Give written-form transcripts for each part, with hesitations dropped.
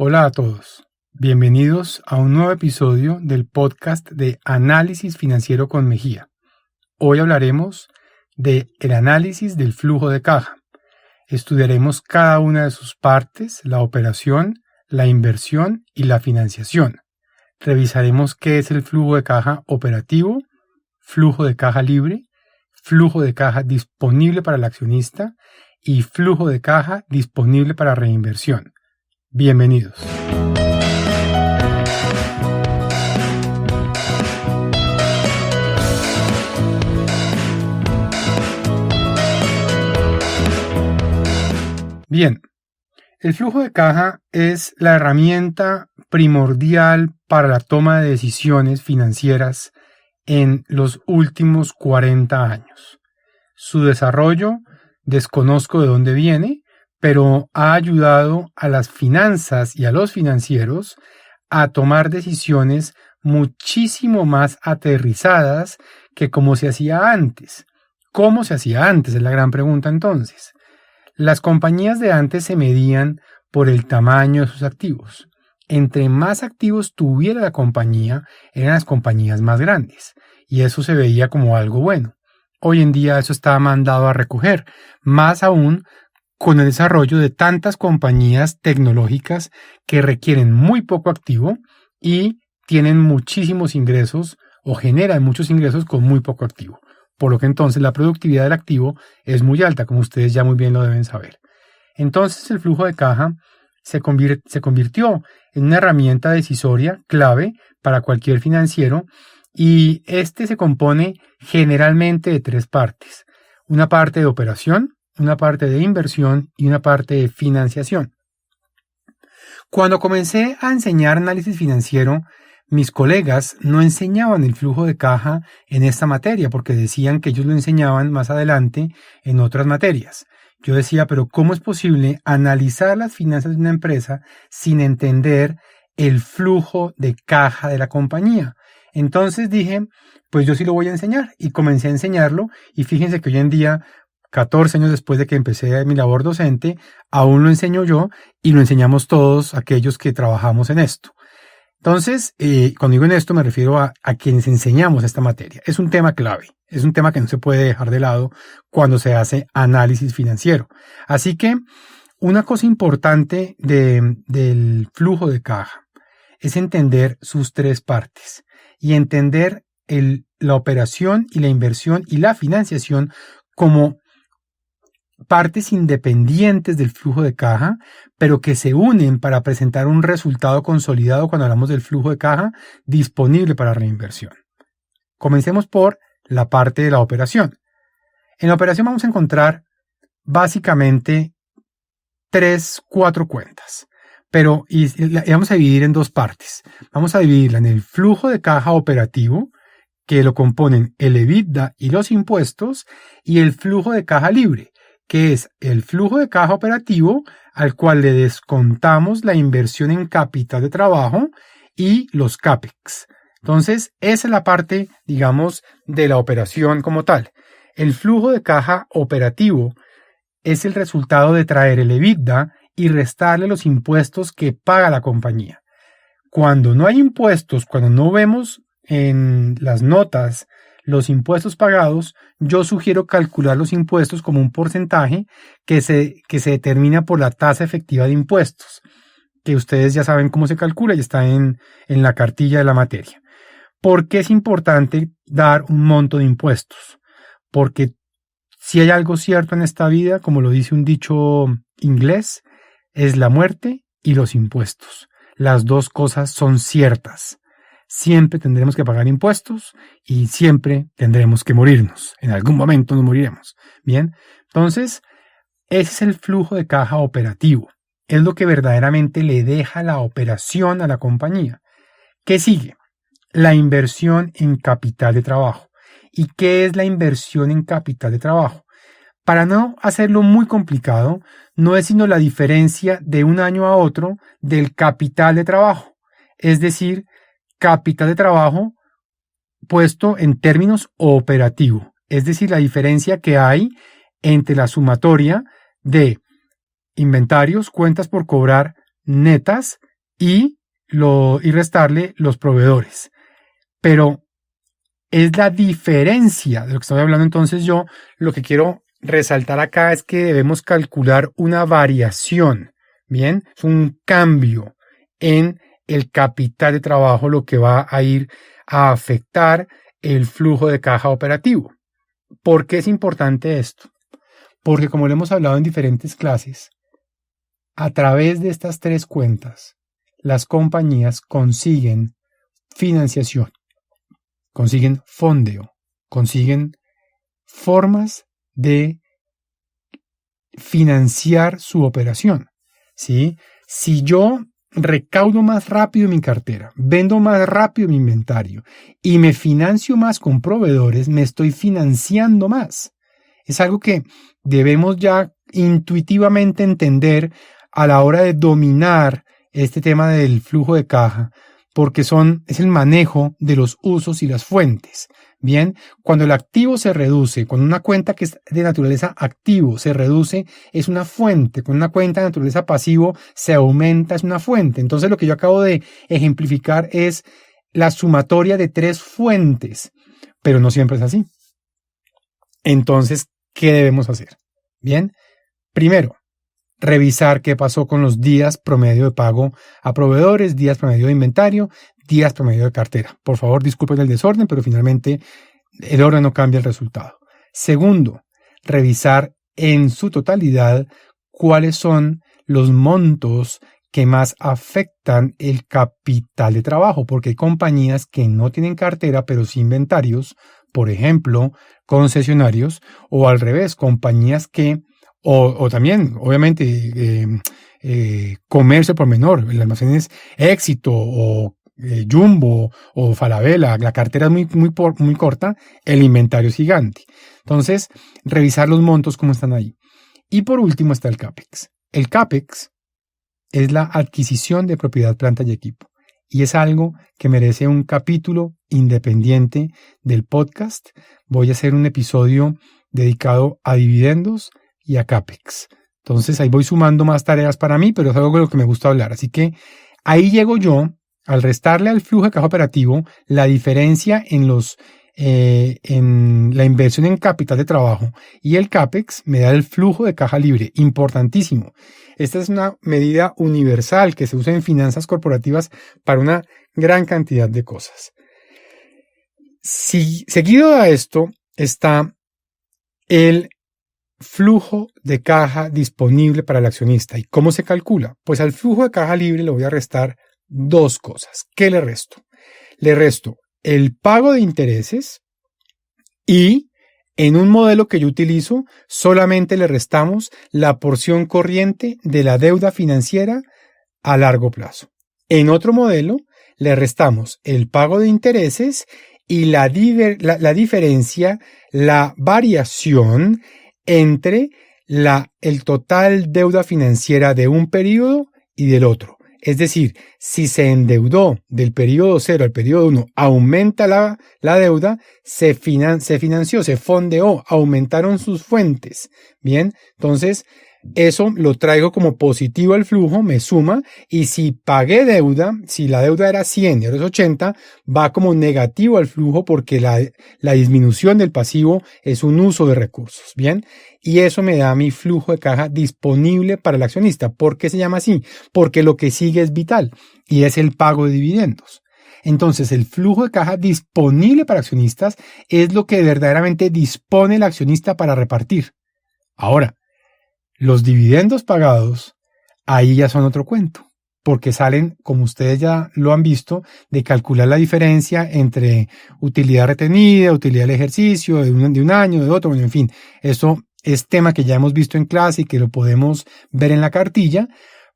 Hola a todos, bienvenidos a un nuevo episodio del podcast de Análisis Financiero con Mejía. Hoy hablaremos de el análisis del flujo de caja. Estudiaremos cada una de sus partes, la operación, la inversión y la financiación. Revisaremos qué es el flujo de caja operativo, flujo de caja libre, flujo de caja disponible para el accionista y flujo de caja disponible para reinversión. Bienvenidos. Bien, el flujo de caja es la herramienta primordial para la toma de decisiones financieras en los últimos 40 años. Su desarrollo, desconozco de dónde viene, pero ha ayudado a las finanzas y a los financieros a tomar decisiones muchísimo más aterrizadas que como se hacía antes. ¿Cómo se hacía antes? Es la gran pregunta entonces. Las compañías de antes se medían por el tamaño de sus activos. Entre más activos tuviera la compañía, eran las compañías más grandes, y eso se veía como algo bueno. Hoy en día eso está mandado a recoger, más aún con el desarrollo de tantas compañías tecnológicas que requieren muy poco activo y tienen muchísimos ingresos o generan muchos ingresos con muy poco activo. Por lo que entonces la productividad del activo es muy alta, como ustedes ya muy bien lo deben saber. Entonces el flujo de caja se convirtió en una herramienta decisoria clave para cualquier financiero y este se compone generalmente de tres partes. Una parte de operación, una parte de inversión y una parte de financiación. Cuando comencé a enseñar análisis financiero, mis colegas no enseñaban el flujo de caja en esta materia porque decían que ellos lo enseñaban más adelante en otras materias. Yo decía, pero ¿cómo es posible analizar las finanzas de una empresa sin entender el flujo de caja de la compañía? Entonces dije, pues yo sí lo voy a enseñar y comencé a enseñarlo y fíjense que hoy en día 14 años después de que empecé mi labor docente, aún lo enseño yo y lo enseñamos todos aquellos que trabajamos en esto. Entonces, cuando digo en esto me refiero a quienes enseñamos esta materia. Es un tema clave, es un tema que no se puede dejar de lado cuando se hace análisis financiero. Así que una cosa importante del flujo de caja es entender sus tres partes y entender la operación y la inversión y la financiación como partes independientes del flujo de caja, pero que se unen para presentar un resultado consolidado cuando hablamos del flujo de caja disponible para reinversión. Comencemos por la parte de la operación. En la operación vamos a encontrar básicamente 4 cuentas, pero y vamos a dividir en dos partes. Vamos a dividirla en el flujo de caja operativo, que lo componen el EBITDA y los impuestos, y el flujo de caja libre, que es el flujo de caja operativo al cual le descontamos la inversión en capital de trabajo y los CAPEX. Entonces, esa es la parte, digamos, de la operación como tal. El flujo de caja operativo es el resultado de traer el EBITDA y restarle los impuestos que paga la compañía. Cuando no hay impuestos, cuando no vemos en las notas los impuestos pagados, yo sugiero calcular los impuestos como un porcentaje que se determina por la tasa efectiva de impuestos, que ustedes ya saben cómo se calcula y está en la cartilla de la materia. ¿Por qué es importante dar un monto de impuestos? Porque si hay algo cierto en esta vida, como lo dice un dicho inglés, es la muerte y los impuestos. Las dos cosas son ciertas. Siempre tendremos que pagar impuestos y siempre tendremos que morirnos. En algún momento nos moriremos. Bien, entonces, ese es el flujo de caja operativo. Es lo que verdaderamente le deja la operación a la compañía. ¿Qué sigue? La inversión en capital de trabajo. ¿Y qué es la inversión en capital de trabajo? Para no hacerlo muy complicado, no es sino la diferencia de un año a otro del capital de trabajo. Es decir, capital de trabajo puesto en términos operativo, es decir, la diferencia que hay entre la sumatoria de inventarios, cuentas por cobrar netas y restarle los proveedores. Pero es la diferencia de lo que estoy hablando. Entonces yo lo que quiero resaltar acá es que debemos calcular una variación, ¿bien? Es un cambio en el capital de trabajo, lo que va a ir a afectar el flujo de caja operativo. ¿Por qué es importante esto? Porque como lo hemos hablado en diferentes clases, a través de estas tres cuentas, las compañías consiguen financiación, consiguen fondeo, consiguen formas de financiar su operación, ¿sí? Si yo recaudo más rápido mi cartera, vendo más rápido mi inventario y me financio más con proveedores, me estoy financiando más. Es algo que debemos ya intuitivamente entender a la hora de dominar este tema del flujo de caja, porque es el manejo de los usos y las fuentes. Bien, cuando el activo se reduce, cuando una cuenta que es de naturaleza activo se reduce, es una fuente. Con una cuenta de naturaleza pasivo se aumenta, es una fuente. Entonces lo que yo acabo de ejemplificar es la sumatoria de tres fuentes, pero no siempre es así. Entonces, ¿qué debemos hacer? Bien, primero, revisar qué pasó con los días promedio de pago a proveedores, días promedio de inventario, días promedio de cartera. Por favor, disculpen el desorden, pero finalmente el orden no cambia el resultado. Segundo, revisar en su totalidad cuáles son los montos que más afectan el capital de trabajo, porque hay compañías que no tienen cartera, pero sí inventarios, por ejemplo, concesionarios, o al revés, compañías que o también, obviamente, comercio por menor, el almacén es Éxito o Jumbo o Falabella, la cartera es muy corta, el inventario es gigante. Entonces, revisar los montos cómo están ahí. Y por último está el CAPEX. El CAPEX es la adquisición de propiedad, planta y equipo. Y es algo que merece un capítulo independiente del podcast. Voy a hacer un episodio dedicado a dividendos y a CAPEX. Entonces ahí voy sumando más tareas para mí, pero es algo de lo que me gusta hablar. Así que ahí llego yo, al restarle al flujo de caja operativo, la diferencia en la inversión en capital de trabajo y el CAPEX me da el flujo de caja libre, importantísimo. Esta es una medida universal que se usa en finanzas corporativas para una gran cantidad de cosas. Seguido a esto está el flujo de caja disponible para el accionista. ¿Y cómo se calcula? Pues al flujo de caja libre le voy a restar dos cosas. ¿Qué le resto? Le resto el pago de intereses y en un modelo que yo utilizo solamente le restamos la porción corriente de la deuda financiera a largo plazo. En otro modelo le restamos el pago de intereses y la diferencia, la variación entre el total deuda financiera de un periodo y del otro. Es decir, si se endeudó del periodo 0 al periodo 1, aumenta la deuda, se financió, se fondeó, aumentaron sus fuentes. Bien, entonces eso lo traigo como positivo al flujo, me suma, y si pagué deuda, si la deuda era 100 y ahora es 80, va como negativo al flujo porque la disminución del pasivo es un uso de recursos, ¿bien? Y eso me da mi flujo de caja disponible para el accionista. ¿Por qué se llama así? Porque lo que sigue es vital y es el pago de dividendos. Entonces, el flujo de caja disponible para accionistas es lo que verdaderamente dispone el accionista para repartir. Ahora, los dividendos pagados, ahí ya son otro cuento, porque salen, como ustedes ya lo han visto, de calcular la diferencia entre utilidad retenida, utilidad del ejercicio, de un año, de otro, en fin, eso es tema que ya hemos visto en clase y que lo podemos ver en la cartilla,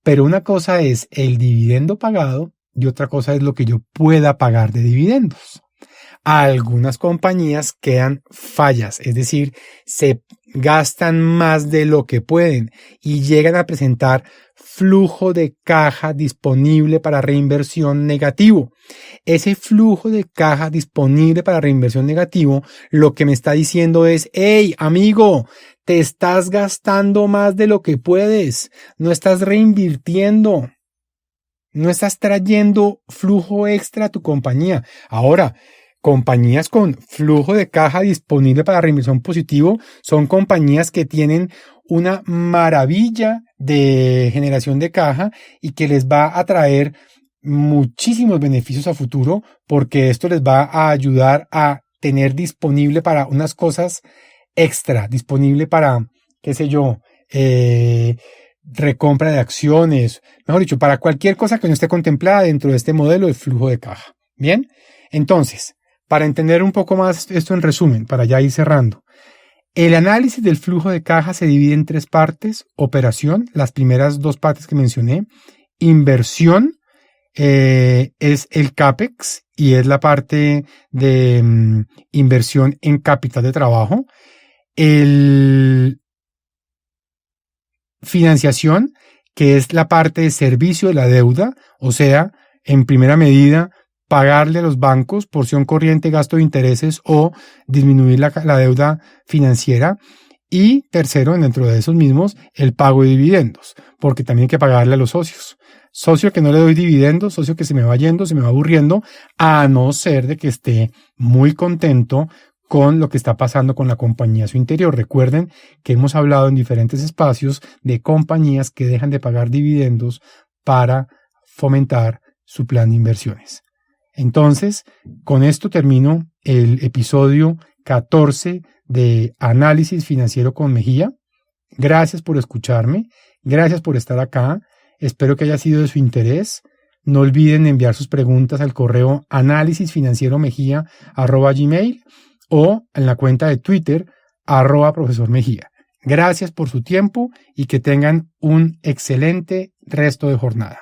pero una cosa es el dividendo pagado y otra cosa es lo que yo pueda pagar de dividendos. Algunas compañías quedan fallas, es decir, se gastan más de lo que pueden y llegan a presentar flujo de caja disponible para reinversión negativo. Ese flujo de caja disponible para reinversión negativo lo que me está diciendo es: hey, amigo, te estás gastando más de lo que puedes, no estás reinvirtiendo. No estás trayendo flujo extra a tu compañía. Ahora, compañías con flujo de caja disponible para reinversión positivo son compañías que tienen una maravilla de generación de caja y que les va a traer muchísimos beneficios a futuro, porque esto les va a ayudar a tener disponible para unas cosas extra, disponible para, qué sé yo, recompra de acciones, mejor dicho, para cualquier cosa que no esté contemplada dentro de este modelo de flujo de caja. Bien, entonces, para entender un poco más esto en resumen, para ya ir cerrando, el análisis del flujo de caja se divide en 3 partes: operación, las primeras 2 partes que mencioné; inversión, es el CAPEX y es la parte de inversión en capital de trabajo; el financiación, que es la parte de servicio de la deuda, o sea, en primera medida, pagarle a los bancos porción corriente, gasto de intereses o disminuir la deuda financiera. Y tercero, dentro de esos mismos, el pago de dividendos, porque también hay que pagarle a los socios. Socio que no le doy dividendos, socio que se me va yendo, se me va aburriendo, a no ser de que esté muy contento con lo que está pasando con la compañía a su interior. Recuerden que hemos hablado en diferentes espacios de compañías que dejan de pagar dividendos para fomentar su plan de inversiones. Entonces, con esto termino el episodio 14 de Análisis Financiero con Mejía. Gracias por escucharme, gracias por estar acá, espero que haya sido de su interés. No olviden enviar sus preguntas al correo analisisfinancieromejía@gmail o en la cuenta de Twitter @profesor Mejía. Gracias por su tiempo y que tengan un excelente resto de jornada.